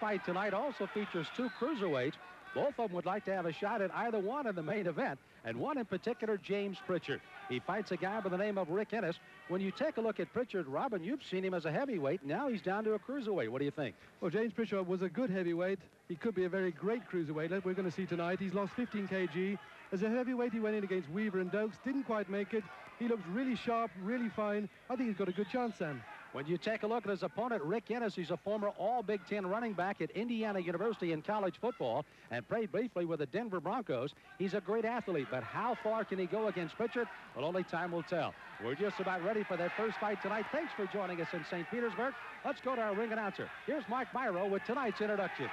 Fight tonight also features two cruiserweights. Both of them would like to have a shot at either one in the main event, and one in particular, James Pritchard. He fights a guy by the name of Rick Enis. When you take a look at Pritchard, Robin, you've seen him as a heavyweight. Now he's down to a cruiserweight. What do you think? Well, James Pritchard was a good heavyweight. He could be a very great cruiserweight. We're going to see tonight. He's lost 15 kg. As a heavyweight, he went in against Weaver and Dokes. Didn't quite make it. He looks really sharp, really fine. I think he's got a good chance, Sam. When you take a look at his opponent, Rick Enis, he's a former All-Big Ten running back at Indiana University in college football and played briefly with the Denver Broncos. He's a great athlete, but how far can he go against Pritchard? Well, only time will tell. We're just about ready for that first fight tonight. Thanks for joining us in St. Petersburg. Let's go to our ring announcer. Here's Mike Byro with tonight's introductions.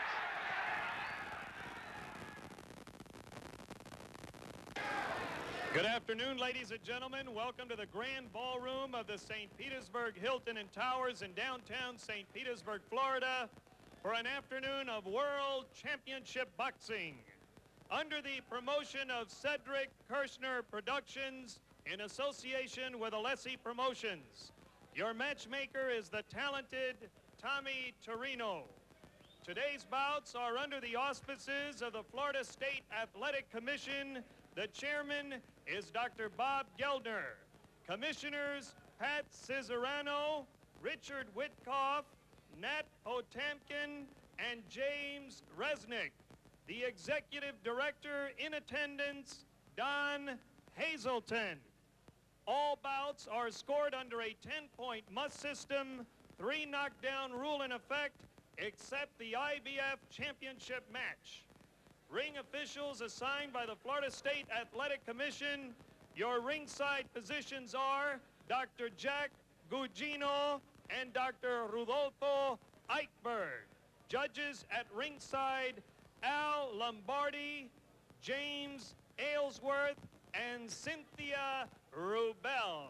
Good afternoon, ladies and gentlemen. Welcome to the grand ballroom of the St. Petersburg Hilton and Towers in downtown St. Petersburg, Florida, for an afternoon of World Championship Boxing. Under the promotion of Cedric Kirshner Productions in association with Alessi Promotions, your matchmaker is the talented Tommy Torino. Today's bouts are under the auspices of the Florida State Athletic Commission. The chairman is Dr. Bob Geldner. Commissioners Pat Cesarano, Richard Witkoff, Nat Potamkin, and James Resnick. The executive director in attendance, Don Hazelton. All bouts are scored under a 10-point must system, 3 knockdown rule in effect, except the IBF championship match. Ring officials assigned by the Florida State Athletic Commission. Your ringside positions are Dr. Jack Gugino and Dr. Rudolfo Eichberg. Judges at ringside, Al Lombardi, James Aylesworth, and Cynthia Rubel.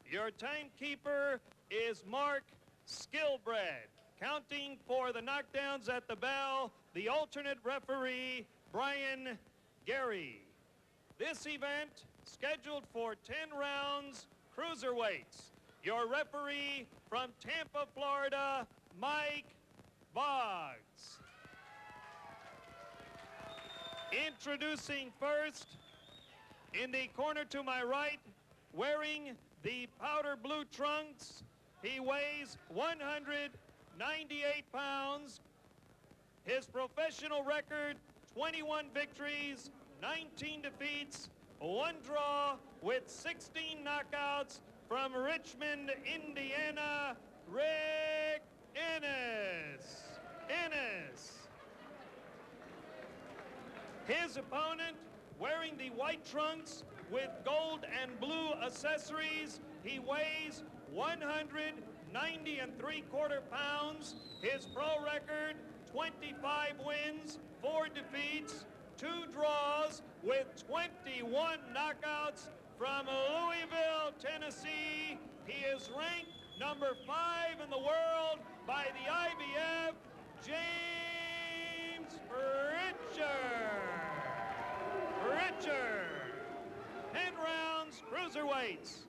Your timekeeper is Mark Skilbred. Counting for the knockdowns at the bell, the alternate referee, Brian Gary. This event, scheduled for 10 rounds, cruiserweights. Your referee from Tampa, Florida, Mike Boggs. Introducing first, in the corner to my right, wearing the powder blue trunks, he weighs 198 pounds. His professional record, 21 victories, 19 defeats, 1 draw with 16 knockouts, from Richmond, Indiana, Rick Enis. His opponent, wearing the white trunks with gold and blue accessories, he weighs 190 3/4 pounds. His pro record, 25 wins, 4 defeats, 2 draws with 21 knockouts, from Louisville, Tennessee. He is ranked number 5 in the world by the IBF, James Pritchard. 10 rounds, cruiserweights.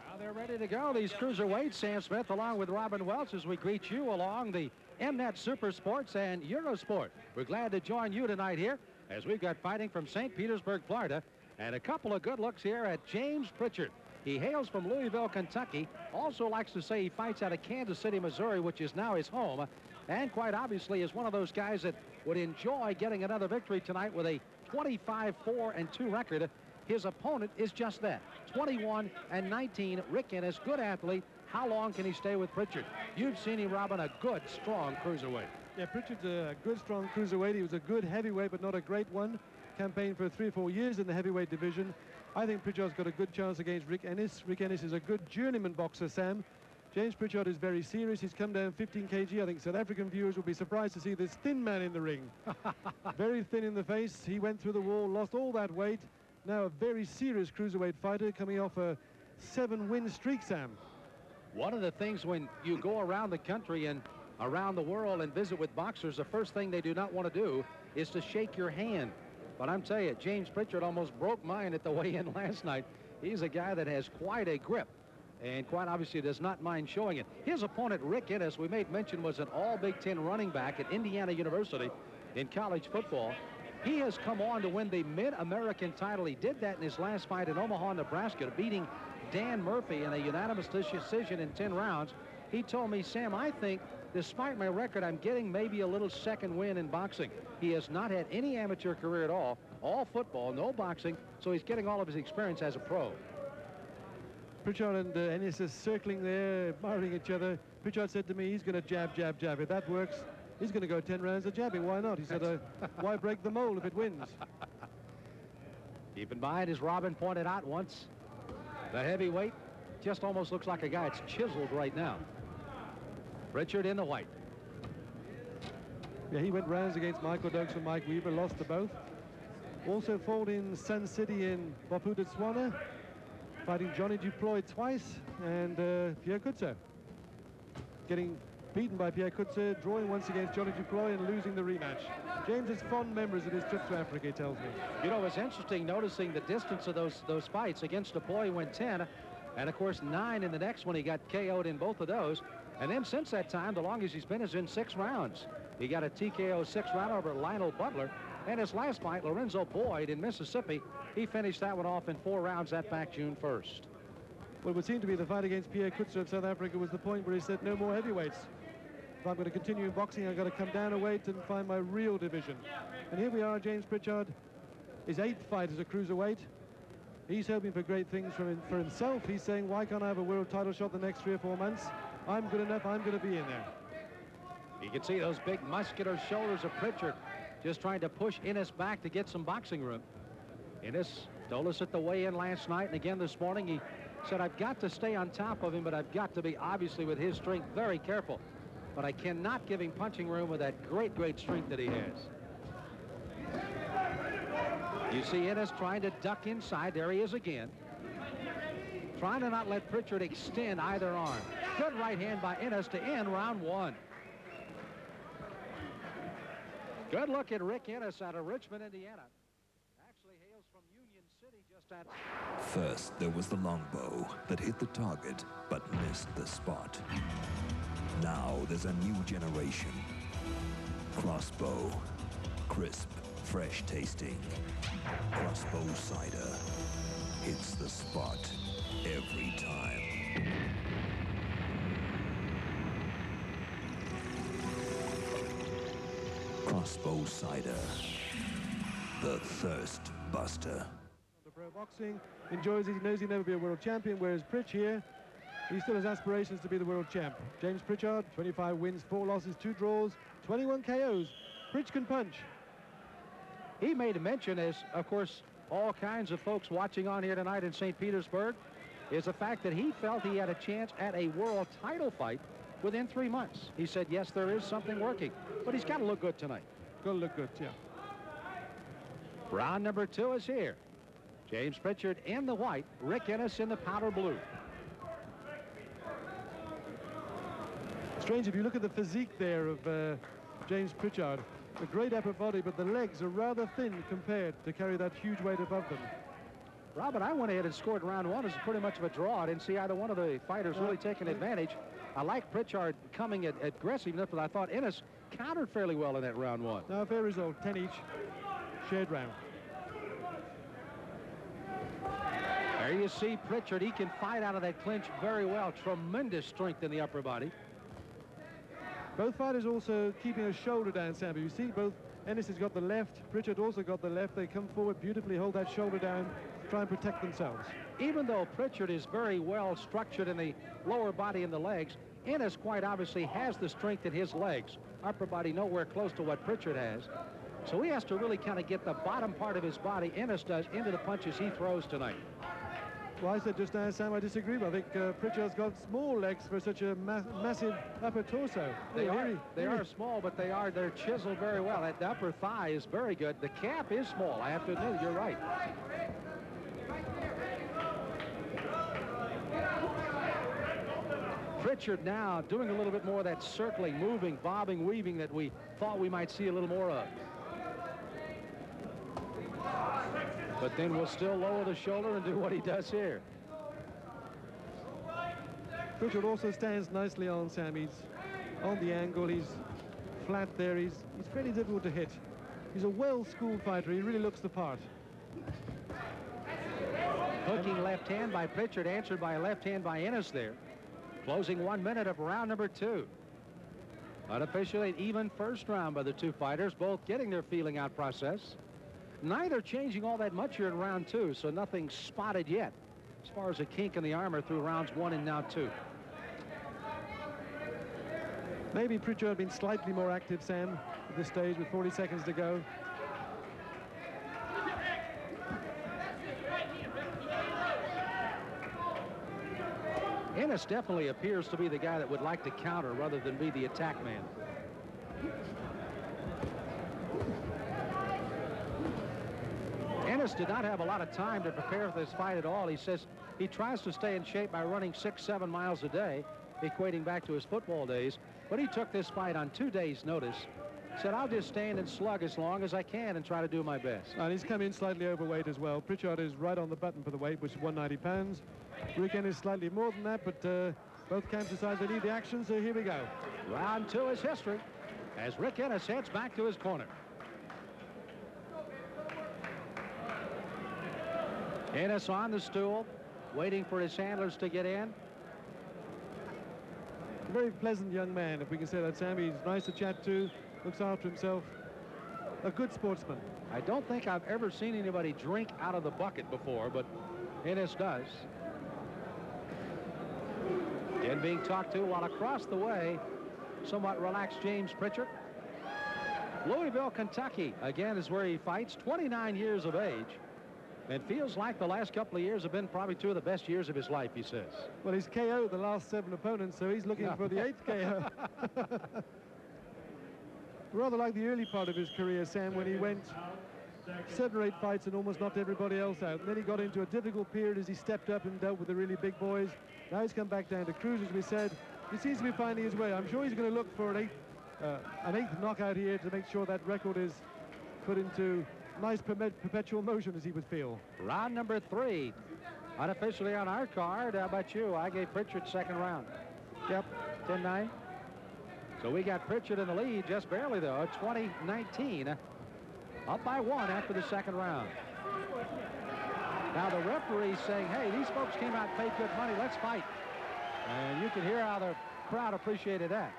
Now they're ready to go, these cruiserweights. Sam Smith along with Robin Welch as we greet you along the Mnet Super Sports and Eurosport. We're glad to join you tonight here as we've got fighting from St. Petersburg, Florida, and a couple of good looks here at James Pritchard. He hails from Louisville, Kentucky. Also likes to say he fights out of Kansas City, Missouri, which is now his home, and quite obviously is one of those guys that would enjoy getting another victory tonight with a 25-4-2 record. His opponent is just that, 21-19. Rick Enis, good athlete. How long can he stay with Pritchard? You've seen him, Robin, a good, strong cruiserweight. Yeah, Pritchard's a good, strong cruiserweight. He was a good heavyweight, but not a great one. Campaigned for 3 or 4 years in the heavyweight division. I think Pritchard's got a good chance against Rick Enis. Rick Enis is a good journeyman boxer, Sam. James Pritchard is very serious. He's come down 15 kg. I think South African viewers will be surprised to see this thin man in the ring. Very thin in the face. He went through the wall, lost all that weight. Now a very serious cruiserweight fighter coming off a 7-win streak, Sam. One of the things when you go around the country and around the world and visit with boxers, the first thing they do not want to do is to shake your hand. But I'm telling you, James Pritchard almost broke mine at the weigh-in last night. He's a guy that has quite a grip. and quite obviously does not mind showing it. His opponent, Rick Enis, we made mention, was an all Big Ten running back at Indiana University in college football. He has come on to win the Mid-American title. He did that in his last fight in Omaha, Nebraska, beating Dan Murphy in a unanimous decision in 10 rounds. He told me, Sam, I think despite my record, I'm getting maybe a little second win in boxing. He has not had any amateur career at all football, no boxing, so he's getting all of his experience as a pro. Pritchard and Enis are circling there, admiring each other. Pritchard said to me, he's going to jab, jab, jab. If that works, he's going to go 10 rounds of jabbing. Why not? He said, why break the mold if it wins? Keep in mind, as Robin pointed out once, the heavyweight just almost looks like a guy that's chiseled right now. Pritchard in the white. Yeah, he went rounds against Michael Dokes and Mike Weaver, lost to both. Also fought in Sun City in Bophuthatswana, fighting Johnny Duploy twice, and Pierre Kutzer. Getting beaten by Pierre Kutzer, drawing once against Johnny Duploy and losing the rematch. James has fond memories of his trip to Africa, he tells me. You know, it's interesting noticing the distance of those fights. Against Duploy, he went 10, and of course 9 in the next one. He got KO'd in both of those. And then since that time, the longest he's been is in 6 rounds. He got a TKO 6 round over Lionel Butler. And his last fight, Lorenzo Boyd in Mississippi, he finished that one off in 4 rounds that back June 1st. Well, it would seem to be the fight against Pierre Kutzer of South Africa was the point where he said no more heavyweights. If I'm going to continue in boxing, I've got to come down a weight and find my real division. And here we are, James Pritchard, his 8th fight as a cruiserweight. He's hoping for great things for himself. He's saying, why can't I have a world title shot the next 3 or 4 months? I'm good enough, I'm going to be in there. You can see those big muscular shoulders of Pritchard just trying to push Enis back to get some boxing room. Enis told us at the weigh-in last night and again this morning, he said, I've got to stay on top of him, but I've got to be, obviously with his strength, very careful. But I cannot give him punching room with that great, great strength that he has. You see Enis trying to duck inside. There he is again. Trying to not let Pritchard extend either arm. Good right hand by Enis to end round 1. Good look at Rick Enis out of Richmond, Indiana. Actually hails from Union City just at... First, there was the longbow that hit the target but missed the spot. Now there's a new generation. Crossbow. Crisp, fresh tasting. Crossbow cider. Hits the spot every time. Crossbow cider. The thirst buster. The pro boxing, enjoys it, he knows he'll never be a world champion, whereas Pritch here, he still has aspirations to be the world champ. James Pritchard, 25 wins, 4 losses, 2 draws, 21 KOs. Pritch can punch. He made a mention, as of course all kinds of folks watching on here tonight in St. Petersburg, is the fact that he felt he had a chance at a world title fight within 3 months. He said, yes, there is something working, but he's got to look good tonight. Got to look good, yeah. Round number 2 is here. James Pritchard in the white, Rick Enis in the powder blue. Strange, if you look at the physique there of James Pritchard, a great upper body, but the legs are rather thin compared to carry that huge weight above them. Robin, I went ahead and scored round 1 as pretty much of a draw. I didn't see either one of the fighters really taking advantage. I like Pritchard coming at aggressiveness, but I thought Enis countered fairly well in that round 1. Now, fair result, 10 each, shared round. There you see Pritchard. He can fight out of that clinch very well. Tremendous strength in the upper body. Both fighters also keeping a shoulder down, Sammy. You see both, Enis has got the left, Pritchard also got the left. They come forward beautifully, hold that shoulder down, try and protect themselves. Even though Pritchard is very well structured in the lower body and the legs, Enis quite obviously has the strength in his legs. Upper body nowhere close to what Pritchard has. So he has to really kind of get the bottom part of his body, Enis does, into the punches he throws tonight. Well, I said just now, Sam, I disagree. I think Pritchard's got small legs for such a massive upper torso. They are small, but they're chiseled very well. That upper thigh is very good. The calf is small, I have to admit, you're right. Pritchard now doing a little bit more of that circling, moving, bobbing, weaving that we thought we might see a little more of. But then we'll still lower the shoulder and do what he does here. Pritchard also stands nicely on Sam. He's on the angle. He's flat there. He's very difficult to hit. He's a well-schooled fighter. He really looks the part. Hooking left hand by Pritchard, answered by a left hand by Enis there. Closing 1 minute of round number 2. Unofficially, an even first round by the two fighters, both getting their feeling out process. Neither changing all that much here in round 2, so nothing spotted yet as far as a kink in the armor through rounds 1 and now 2. Maybe Pritchard had been slightly more active, Sam, at this stage with 40 seconds to go. Enis definitely appears to be the guy that would like to counter rather than be the attack man. Enis did not have a lot of time to prepare for this fight at all. He says he tries to stay in shape by running 6-7 miles a day, equating back to his football days. But he took this fight on 2 days' notice. Said, I'll just stand and slug as long as I can and try to do my best. And he's come in slightly overweight as well. Pritchard is right on the button for the weight, which is 190 pounds. Rick Enis slightly more than that, but both camps decide they need the action, so here we go. Round 2 is history as Rick Enis heads back to his corner. Enis on the stool, waiting for his handlers to get in. A very pleasant young man, if we can say that, Sam. He's nice to chat to, looks after himself. A good sportsman. I don't think I've ever seen anybody drink out of the bucket before, but Enis does. And being talked to while across the way, somewhat relaxed James Pritchard. Louisville, Kentucky, again, is where he fights. 29 years of age. And feels like the last couple of years have been probably 2 of the best years of his life, he says. Well, he's KO'd the last 7 opponents, so he's looking for the 8th KO. Rather like the early part of his career, Sam, when he went 7 or 8 fights and almost knocked everybody else out. And then he got into a difficult period as he stepped up and dealt with the really big boys. Now he's come back down to cruise, as we said. He seems to be finding his way. I'm sure he's going to look for an 8th knockout here to make sure that record is put into nice perpetual motion, as he would feel. Round number 3. Unofficially on our card. How about you? I gave Pritchard second round. Yep, 10-9. So we got Pritchard in the lead, just barely, though. 20-19. Up by 1 after the second round. Now the referee's saying, hey, these folks came out and paid good money. Let's fight. And you can hear how the crowd appreciated that.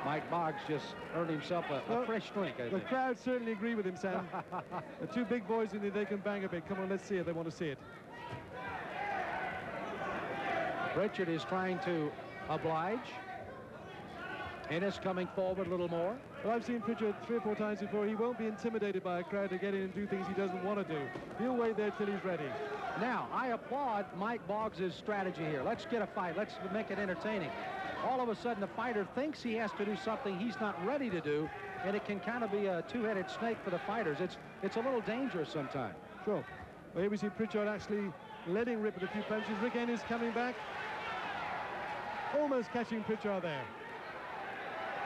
Mike Boggs just earned himself a fresh drink, I think. The crowd certainly agree with him, Sam. The 2 big boys in there, they can bang a bit. Come on, let's see it. They want to see it. Pritchard is trying to oblige. Enis coming forward a little more. Well, I've seen Pritchard 3 or 4 times before. He won't be intimidated by a crowd to get in and do things he doesn't want to do. He'll wait there till he's ready. Now, I applaud Mike Boggs' strategy here. Let's get a fight. Let's make it entertaining. All of a sudden, the fighter thinks he has to do something he's not ready to do, and it can kind of be a 2-headed snake for the fighters. It's a little dangerous sometimes. Sure. Well, here we see Pritchard actually letting rip at a few punches. Rick Enis coming back. Almost catching Pritchard there.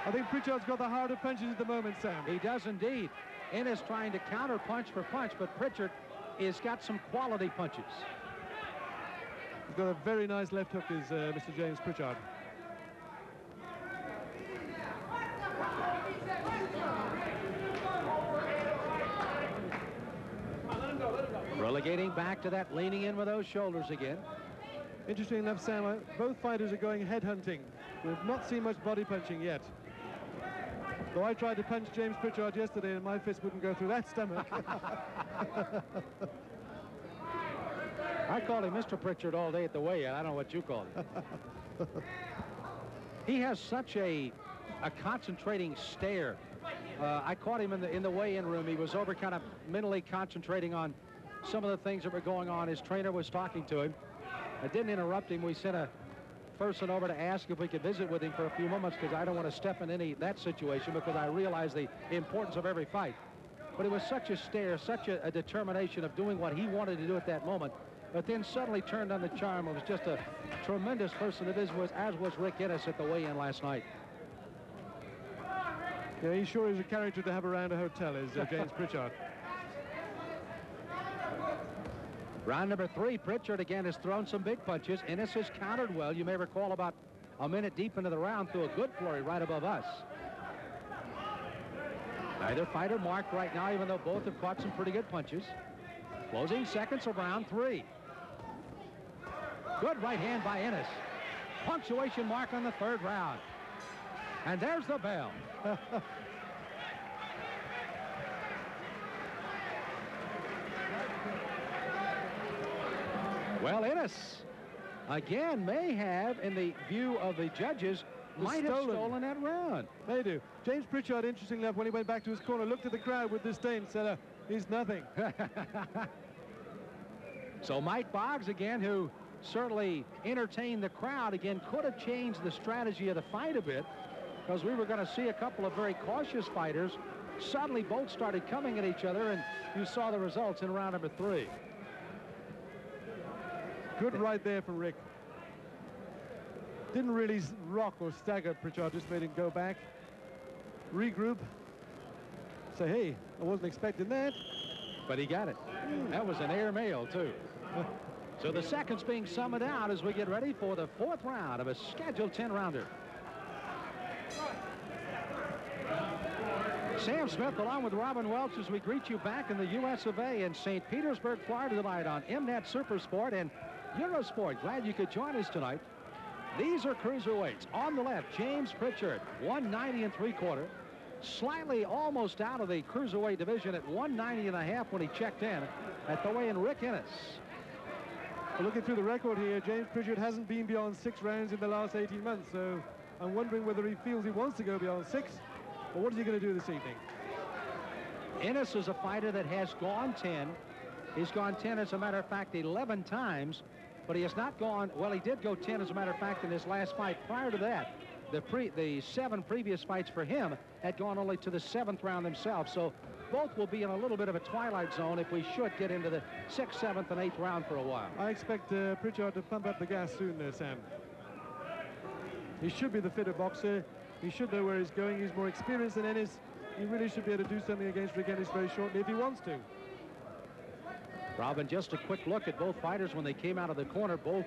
I think Pritchard's got the harder punches at the moment, Sam. He does indeed. Enis trying to counter punch for punch, but Pritchard has got some quality punches. He's got a very nice left hook, is Mr. James Pritchard. Relegating back to that leaning in with those shoulders again. Interesting enough, Sam, both fighters are going head hunting. We've not seen much body punching yet. Though I tried to punch James Pritchard yesterday and my fist wouldn't go through that stomach. I called him Mr. Pritchard all day at the weigh-in. I don't know what you call it. He has such a concentrating stare. I caught him in the weigh-in room. He was over kind of mentally concentrating on some of the things that were going on. His trainer was talking to him. I didn't interrupt him. We sent a person over to ask if we could visit with him for a few moments because I don't want to step in that situation because I realize the importance of every fight. But it was such a stare, such a determination of doing what he wanted to do at that moment, but then suddenly turned on the charm. It was just a tremendous person, as was Rick Enis at the weigh-in last night. Yeah, he sure is a character to have around a hotel, is James Pritchard. Round number 3, Pritchard again has thrown some big punches. Enis has countered well. You may recall about a minute deep into the round threw a good flurry right above us. Neither fighter marked right now, even though both have caught some pretty good punches. Closing seconds of round 3. Good right hand by Enis. Punctuation mark on the 3rd round. And there's the bell. Well, Enis again may have, in the view of the judges, might have stolen that round. They do. James Pritchard, interesting enough, when he went back to his corner, looked at the crowd with disdain, said, he's nothing. So Mike Boggs again, who certainly entertained the crowd, again could have changed the strategy of the fight a bit, because we were going to see a couple of very cautious fighters. Suddenly both started coming at each other, and you saw the results in round number 3. Good right there from Rick. Didn't really rock or stagger Pritchard, just made him go back, regroup, say, hey, I wasn't expecting that. But he got it. That was an airmail, too. So the seconds being summoned out as we get ready for the 4th round of a scheduled 10-rounder. Sam Smith along with Robin Welch as we greet you back in the US of A in St. Petersburg, Florida tonight on MNet Supersport and Eurosport. Glad you could join us tonight. These are cruiserweights. On the left, James Pritchard, 190 3/4. Slightly almost out of the cruiserweight division at 190 1/2 when he checked in. At the weigh-in, Rick Enis. Well, looking through the record here, James Pritchard hasn't been beyond 6 rounds in the last 18 months, so I'm wondering whether he feels he wants to go beyond 6, or what is he going to do this evening? Enis is a fighter that has gone 10. He's gone 10, as a matter of fact, 11 times, but he has not gone, well, he did go 10, as a matter of fact, in his last fight. Prior to that, the 7 previous fights for him had gone only to the 7th round himself. So both will be in a little bit of a twilight zone if we should get into the 6th, 7th, and 8th round for a while. I expect Pritchard to pump up the gas soon there, Sam. He should be the fitter boxer. He should know where he's going. He's more experienced than Enis. He really should be able to do something against Rick Enis very shortly if he wants to. Robin, just a quick look at both fighters when they came out of the corner. Both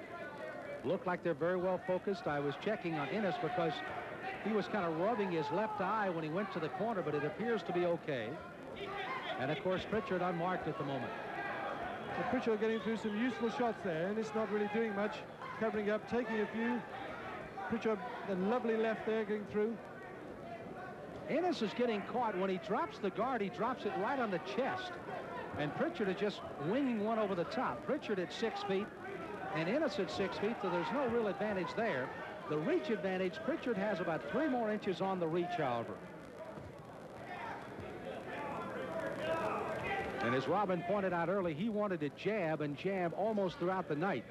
look like they're very well focused. I was checking on Enis because he was kind of rubbing his left eye when he went to the corner, but it appears to be okay. And of course, Pritchard unmarked at the moment. So Pritchard getting through some useful shots there, and it's not really doing much, covering up, taking a few. Pritchard, a lovely left there, getting through. Enis is getting caught. When he drops the guard, he drops it right on the chest. And Pritchard is just winging one over the top. Pritchard at 6 feet and Enis at 6 feet, so there's no real advantage there. The reach advantage, Pritchard has about 3 more inches on the reach, however. And as Robin pointed out early, he wanted to jab and jab almost throughout the night.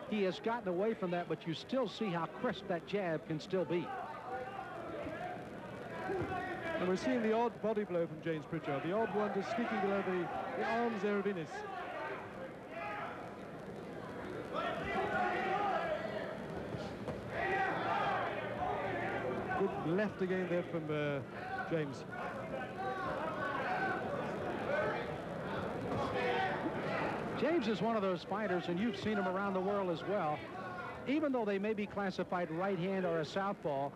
He has gotten away from that, but you still see how crisp that jab can still be. And we're seeing the odd body blow from James Pritchard, the odd one just sneaking below the arms there of Enis. Good left again there from James. James is one of those fighters, and you've seen him around the world as well. Even though they may be classified right hand or a southpaw,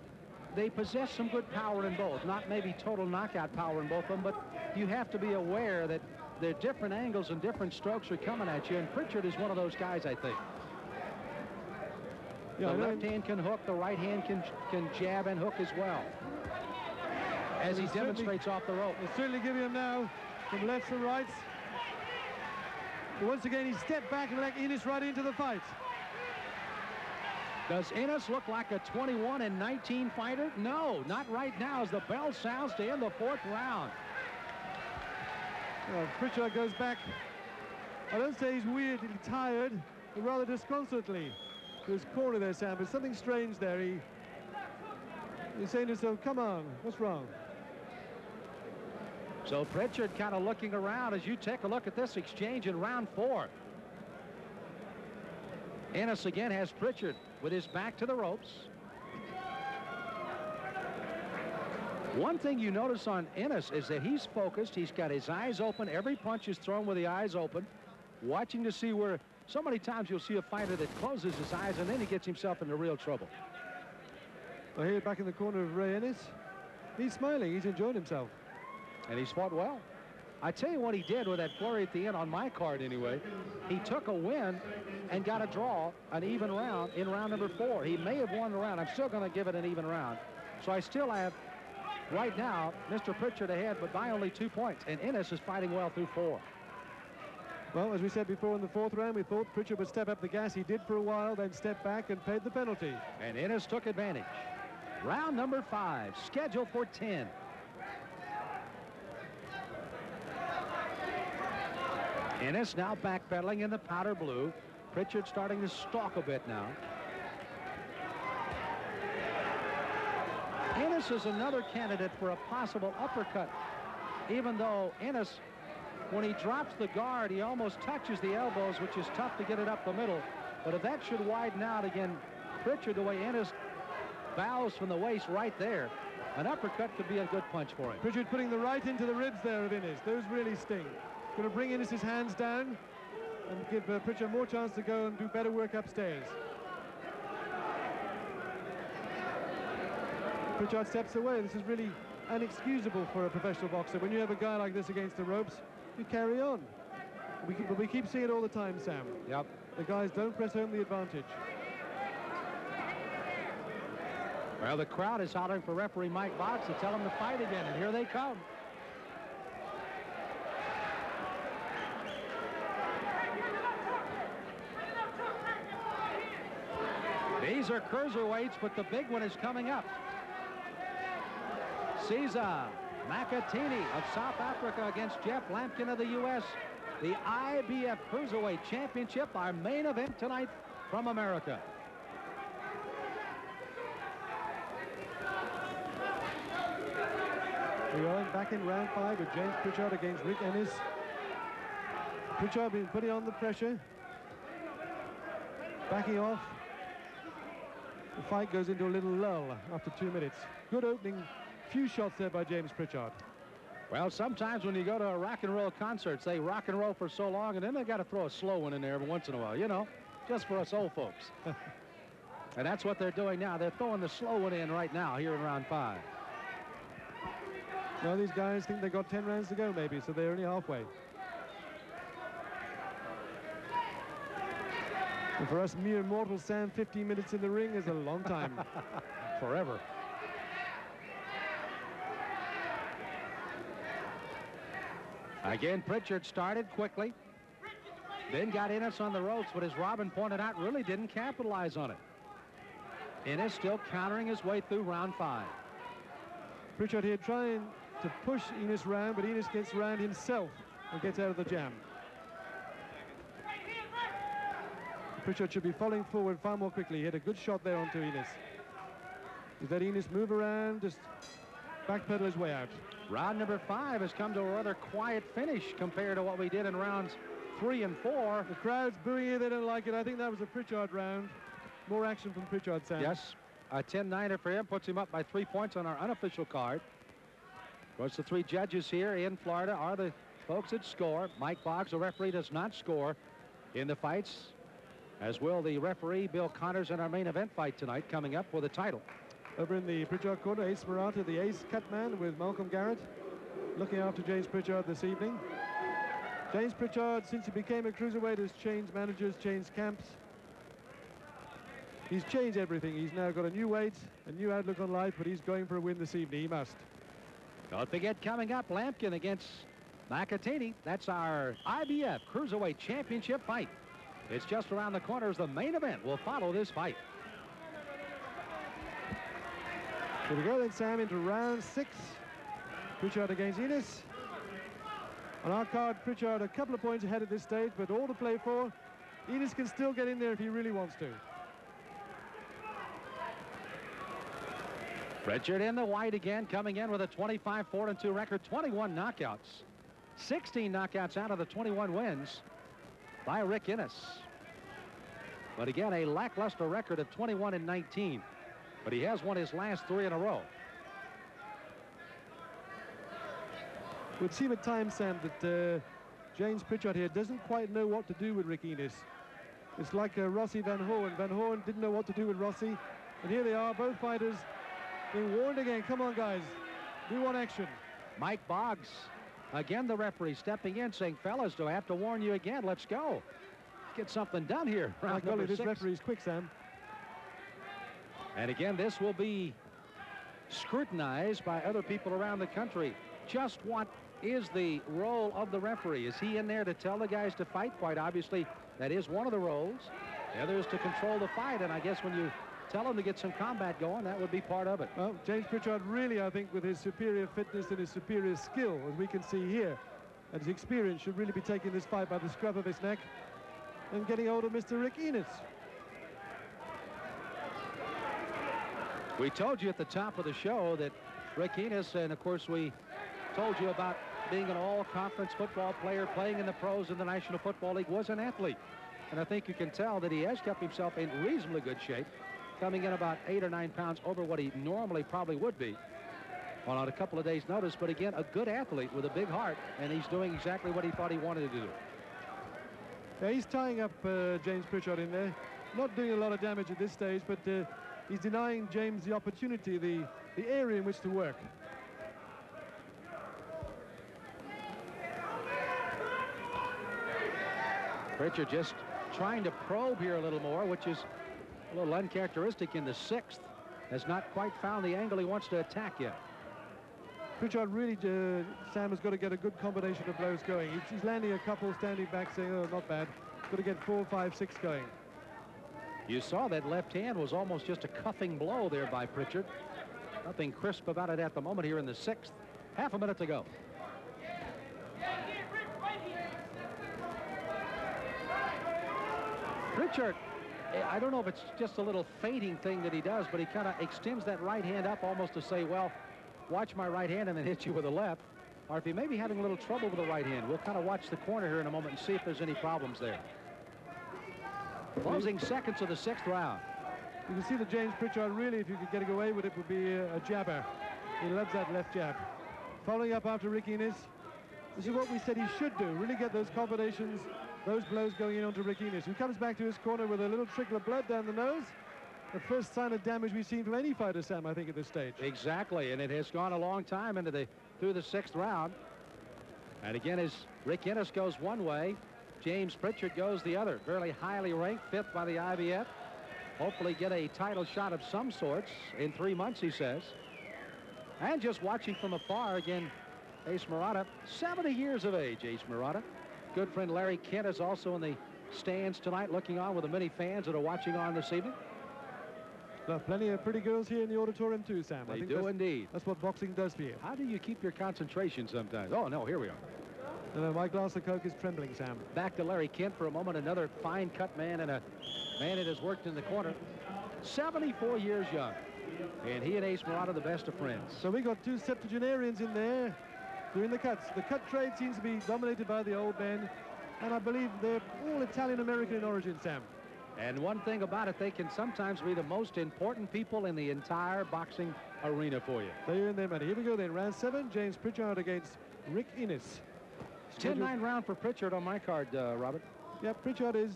they possess some good power in both. Not maybe total knockout power in both of them, but you have to be aware that there are different angles and different strokes are coming at you, and Pritchard is one of those guys, I think. Yeah, the left hand can hook, the right hand can jab and hook as well, as he demonstrates off the rope. They're certainly giving him now from lefts and rights. But once again, he stepped back and let Enis right into the fight. Does Enis look like a 21-19 fighter? No, not right now as the bell sounds to end the 4th round. Pritchard goes back. I don't say he's weirdly tired, but rather disconsolately to his corner there, Sam. There's something strange there. He's saying to himself, come on, what's wrong? So Pritchard kind of looking around as you take a look at this exchange in round 4. Enis again has Pritchard with his back to the ropes. One thing you notice on Enis is that he's focused. He's got his eyes open. Every punch is thrown with the eyes open. watching to see where so many times you'll see a fighter that closes his eyes and then he gets himself into real trouble. Well, here back in the corner of Ray Enis. He's smiling. He's enjoyed himself. And he's fought well. I tell you what he did with that flurry at the end on my card anyway. He took a win and got a draw, an even round in round number 4. He may have won the round. I'm still going to give it an even round. So I still have, right now, Mr. Pritchard ahead, but by only 2 points. And Enis is fighting well through 4. Well, as we said before in the 4th round, we thought Pritchard would step up the gas. He did for a while, then stepped back and paid the penalty. And Enis took advantage. Round number 5, scheduled for 10. Enis now backpedaling in the powder blue. Pritchard starting to stalk a bit now. Enis is another candidate for a possible uppercut, even though Enis, when he drops the guard, he almost touches the elbows, which is tough to get it up the middle. But if that should widen out again, Pritchard, the way Enis bows from the waist right there, an uppercut could be a good punch for him. Pritchard putting the right into the ribs there of Enis. Those really sting. Going to bring Enis' hands down and give Pritchard more chance to go and do better work upstairs. Pritchard steps away. This is really inexcusable for a professional boxer. When you have a guy like this against the ropes, you carry on. But we keep seeing it all the time, Sam. Yep. The guys don't press home the advantage. Well, the crowd is hollering for referee Mike Botts to tell him to fight again, and here they come. These are cruiserweights, but the big one is coming up. Cesar Makatini of South Africa against Jeff Lampkin of the U.S. The IBF Cruiserweight Championship, our main event tonight from America. We are back in round 5 with James Pritchard against Rick Enis. Pritchard been putting on the pressure. Backing off. The fight goes into a little lull after 2 minutes. Good opening few shots there by James Pritchard. Well, sometimes when you go to a rock and roll concert, they rock and roll for so long, and then they got to throw a slow one in there every once in a while, you know, just for us old folks. And that's what they're doing now. They're throwing the slow one in right now here in round 5. Well, these guys think they've got 10 rounds to go, maybe, so they're only halfway. And for us mere mortals, Sam, 15 minutes in the ring is a long time. Forever. Again, Pritchard started quickly, then got Enis on the ropes, but as Robin pointed out, really didn't capitalize on it. Enis still countering his way through round 5. Pritchard here trying to push Enis round, but Enis gets round himself and gets out of the jam. Pritchard should be falling forward far more quickly. He had a good shot there onto Enis. He's let Enis move around, just backpedal his way out. Round number 5 has come to a rather quiet finish compared to what we did in rounds 3 and 4. The crowd's booing it. They don't like it. I think that was a Pritchard round. More action from Pritchard, Sam. Yes, a 10-9er for him puts him up by 3 points on our unofficial card. Of course, the 3 judges here in Florida are the folks that score. Mike Boggs, the referee, does not score in the fights, as will the referee, Bill Connors, in our main event fight tonight, coming up with a title. Over in the Pritchard corner, Ace Murata, the ace cut man with Malcolm Garrett, looking after James Pritchard this evening. James Pritchard, since he became a cruiserweight, has changed managers, changed camps. He's changed everything. He's now got a new weight, a new outlook on life, but he's going for a win this evening. He must. Don't forget, coming up, Lampkin against Makatini. That's our IBF Cruiserweight Championship fight. It's just around the corner as the main event will follow this fight. Here we go then, Sam, into round 6. Pritchard against Enis. On our card, Pritchard a couple of points ahead at this stage, but all to play for. Enis can still get in there if he really wants to. Pritchard in the white again, coming in with a 25-4-2 record, 21 knockouts. 16 knockouts out of the 21 wins by Rick Enis. But again, a lackluster record of 21-19. But he has won his last 3 in a row. It would seem at times, Sam, that James Pritchard here doesn't quite know what to do with Rick Enis. It's like Rossi Van Hoorn. Van Hoorn didn't know what to do with Rossi. And here they are, both fighters being warned again. Come on, guys. We want action. Mike Boggs, again the referee, stepping in, saying, fellas, do I have to warn you again? Let's go. Get something done here. My golly, this referee's quick, Sam. And again, this will be scrutinized by other people around the country. Just what is the role of the referee? Is he in there to tell the guys to fight? Quite obviously, that is one of the roles. The other is to control the fight, and I guess when you tell him to get some combat going, that would be part of it. Well, James Pritchard really, I think, with his superior fitness and his superior skill, as we can see here, and his experience, should really be taking this fight by the scruff of his neck and getting hold of Mr. Rick Enis. We told you at the top of the show that Rick Enis, and of course we told you about being an all-conference football player, playing in the pros in the National Football League, was an athlete. And I think you can tell that he has kept himself in reasonably good shape, coming in about 8 or 9 pounds over what he normally probably would be on a couple of days' notice. But again, a good athlete with a big heart, and he's doing exactly what he thought he wanted to do. Yeah, he's tying up James Pritchard in there. Not doing a lot of damage at this stage, but he's denying James the opportunity, the area in which to work. Pritchard just trying to probe here a little more, which is a little uncharacteristic in the 6th. Has not quite found the angle he wants to attack yet. Pritchard really, Sam, has got to get a good combination of blows going. He's landing a couple, standing back, saying, oh, not bad. Got to get 4, 5, 6 going. You saw that left hand was almost just a cuffing blow there by Pritchard. Nothing crisp about it at the moment here in the 6th. Half a minute to go. Pritchard, I don't know if it's just a little feinting thing that he does, but he kind of extends that right hand up almost to say, well, watch my right hand and then hit you with a left. Or if he may be having a little trouble with the right hand, we'll kind of watch the corner here in a moment and see if there's any problems there. Closing seconds of the 6th round. You can see that James Pritchard really, if you could get away with it, would be a jabber. He loves that left jab. Following up after Rick Enis. This is what we said he should do. Really get those combinations, those blows going in onto Rick Enis, who comes back to his corner with a little trickle of blood down the nose. The first sign of damage we've seen from any fighter, Sam, I think, at this stage. Exactly, and it has gone a long time through the 6th round. And again, as Rick Enis goes one way, James Pritchard goes the other. Fairly highly ranked, 5th by the IBF. Hopefully get a title shot of some sorts in 3 months, he says. And just watching from afar, again, Ace Murata, 70 years of age, Ace Murata. Good friend Larry Kent is also in the stands tonight, looking on with the many fans that are watching on this evening. There are plenty of pretty girls here in the auditorium too, Sam. They do indeed. That's what boxing does for you. How do you keep your concentration sometimes? Oh, no, here we are. My glass of Coke is trembling, Sam. Back to Larry Kent for a moment, another fine-cut man and a man that has worked in the corner. 74 years young, and he and Ace Murata the best of friends. So we got 2 septuagenarians in there doing the cuts. The cut trade seems to be dominated by the old men, and I believe they're all Italian-American in origin, Sam. And one thing about it, they can sometimes be the most important people in the entire boxing arena for you. They earn their money. Here we go then. Round 7, James Pritchard against Rick Enis. 10-9 round for Pritchard on my card, Robert. Yeah, Pritchard is,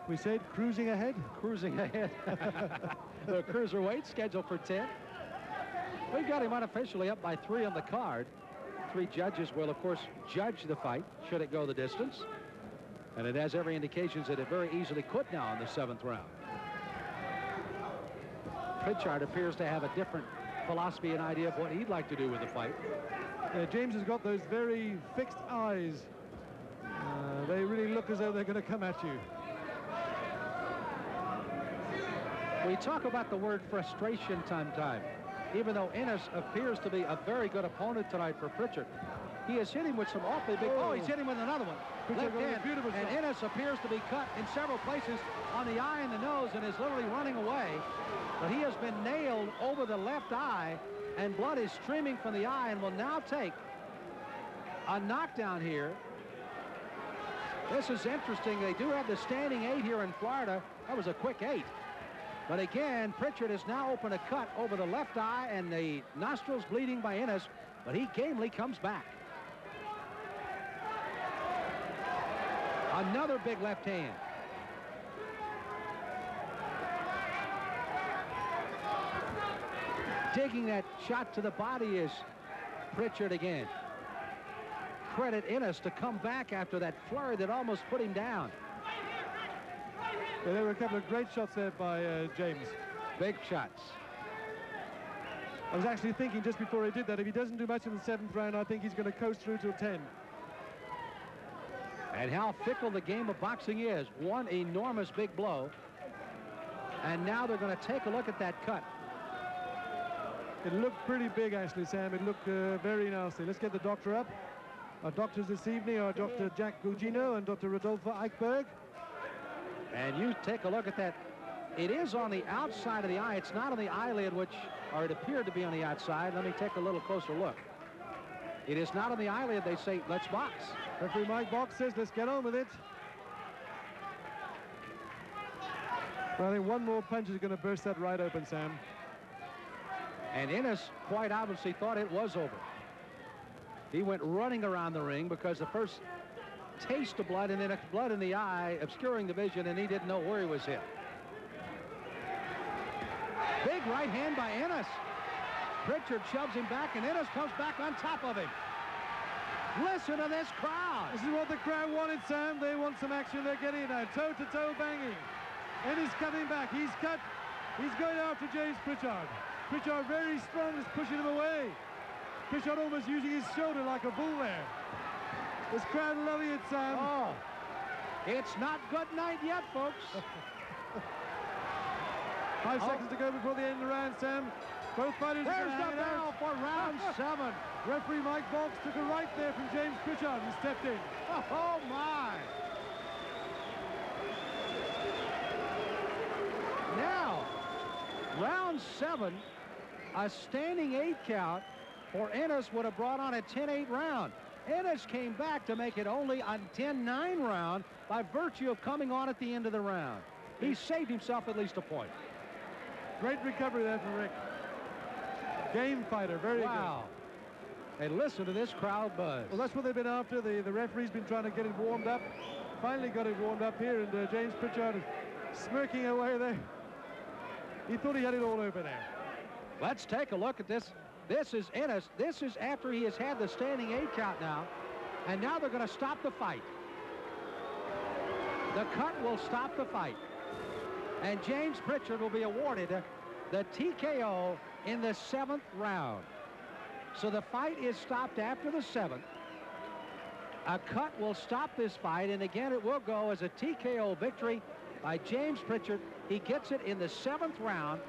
we said, cruising ahead. Cruising ahead. The Cruiserweights scheduled for 10. We've got him unofficially up by 3 on the card. 3 judges will, of course, judge the fight, should it go the distance. And it has every indication that it very easily could now in the 7th round. Pritchard appears to have a different philosophy and idea of what he'd like to do with the fight. James has got those very fixed eyes. They really look as though they're going to come at you. We talk about the word frustration sometime. Even though Enis appears to be a very good opponent tonight for Pritchard, he has hit him with some awfully big... Oh, he's hit him with another one. Left hand, and Enis appears to be cut in several places on the eye and the nose and is literally running away. But he has been nailed over the left eye, and blood is streaming from the eye and will now take a knockdown here. This is interesting. They do have the standing 8 here in Florida. That was a quick 8. But again, Pritchard has now opened a cut over the left eye and the nostrils bleeding by Enis, but he gamely comes back. Another big left hand. Taking that shot to the body is Pritchard again. Credit Enis to come back after that flurry that almost put him down. Yeah, there were a couple of great shots there by James. Big shots. I was actually thinking just before he did that, if he doesn't do much in the 7th round, I think he's going to coast through till 10. And how fickle the game of boxing is. One enormous big blow. And now they're going to take a look at that cut. It looked pretty big, actually, Sam. It looked very nasty. Let's get the doctor up. Our doctors this evening are Dr. Jack Gugino and Dr. Rodolfo Eichberg. And you take a look at that. It is on the outside of the eye. It's not on the eyelid, or it appeared to be on the outside. Let me take a little closer look. It is not on the eyelid. They say, let's box. Referee Mike Box says, let's get on with it. Well, I think one more punch is going to burst that right open, Sam. And Enis quite obviously thought it was over. He went running around the ring because the first taste of blood and then blood in the eye obscuring the vision, and he didn't know where he was hit. Big right hand by Enis. Pritchard shoves him back, and Enis comes back on top of him. Listen to this crowd. This is what the crowd wanted, Sam. They want some action. They're getting it now. Toe-to-toe banging. Enis coming back. He's cut. He's going after James Pritchard. Pritchard very strong, is pushing him away. Pritchard almost using his shoulder like a bull there. This crowd loving it, Sam. Oh, it's not good night yet, folks. 5 seconds to go before the end of the round, Sam. Both fighters are There's the bell for round 7. Referee Mike Box took a right there from James Pritchard and stepped in. Oh, my. Now, round 7, a standing 8 count for Enis would have brought on a 10-8 round. Enis came back to make it only a 10-9 round by virtue of coming on at the end of the round. He saved himself at least a point. Great recovery there from Rick. Game fighter, very wow. Good. And listen to this crowd buzz. Well, that's what they've been after. The referee's been trying to get it warmed up. Finally got it warmed up here, and James Pritchard is smirking away there. He thought he had it all over there. Let's take a look at this. This is Enis. This is after he has had the standing 8 count now. And now they're going to stop the fight. The cut will stop the fight. And James Pritchard will be awarded the TKO in the 7th round. So the fight is stopped after the 7th. A cut will stop this fight, and again it will go as a TKO victory by James Pritchard. He gets it in the 7th round.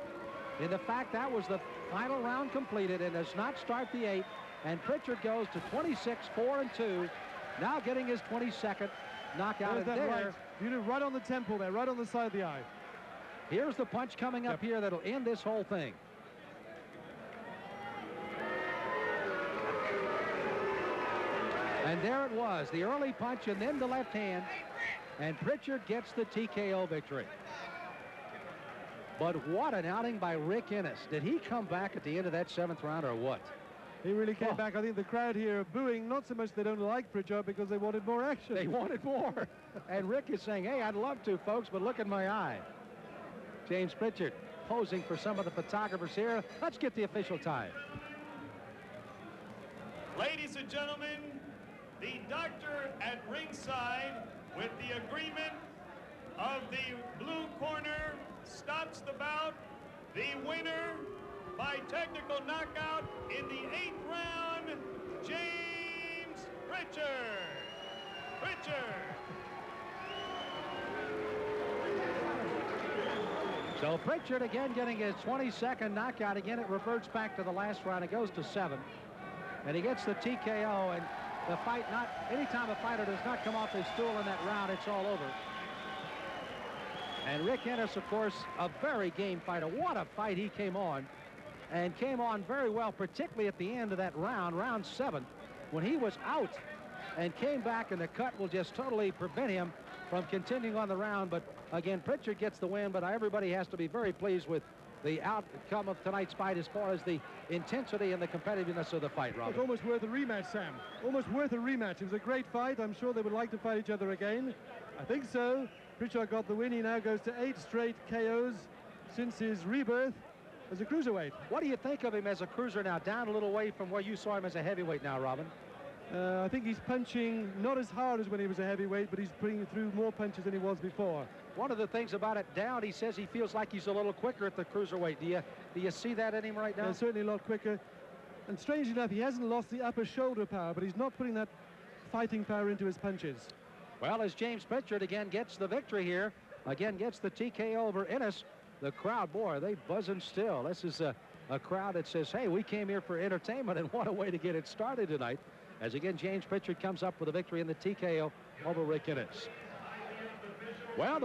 In the fact that was the final round completed and does not start the 8th. And Pritchard goes to 26-4-2, now getting his 22nd knockout. And there, right. You did right on the temple there, right on the side of the eye. Here's the punch coming up here that'll end this whole thing. And there it was, the early punch and then the left hand. And Pritchard gets the TKO victory. But what an outing by Rick Enis. Did he come back at the end of that 7th round or what? He really came back. I think the crowd here are booing, not so much they don't like Pritchard because they wanted more action. They wanted more. And Rick is saying, hey, I'd love to, folks, but look at my eye. James Pritchard posing for some of the photographers here. Let's get the official time. Ladies and gentlemen, the doctor at ringside with the agreement of the blue corner stops the bout. The winner by technical knockout in the 8th round, James Pritchard. So Pritchard again getting his 22nd knockout. Again, it reverts back to the last round. It goes to 7. And he gets the TKO, and the fight, anytime a fighter does not come off his stool in that round, it's all over. And Rick Enis, of course, a very game fighter. What a fight he came on, and came on very well, particularly at the end of that round, round 7, when he was out and came back, and the cut will just totally prevent him from continuing on the round. But again, Pritchard gets the win, but everybody has to be very pleased with the outcome of tonight's fight as far as the intensity and the competitiveness of the fight, Robin? It's almost worth a rematch, Sam. Almost worth a rematch. It was a great fight. I'm sure they would like to fight each other again. I think so. Pritchard got the win. He now goes to 8 straight KOs since his rebirth as a cruiserweight. What do you think of him as a cruiser now, down a little way from where you saw him as a heavyweight now, Robin? I think he's punching not as hard as when he was a heavyweight, but he's putting through more punches than he was before. One of the things about it, down, he says he feels like he's a little quicker at the cruiserweight. Do you see that in him right now? Yeah, certainly a lot quicker. And strangely enough, he hasn't lost the upper shoulder power, but he's not putting that fighting power into his punches. Well, as James Pritchard again gets the victory here, again gets the TKO over Enis, the crowd, boy, they buzzing still. This is a crowd that says, hey, we came here for entertainment, and what a way to get it started tonight. As again, James Pritchard comes up with a victory in the TKO over Rick Enis. Well, the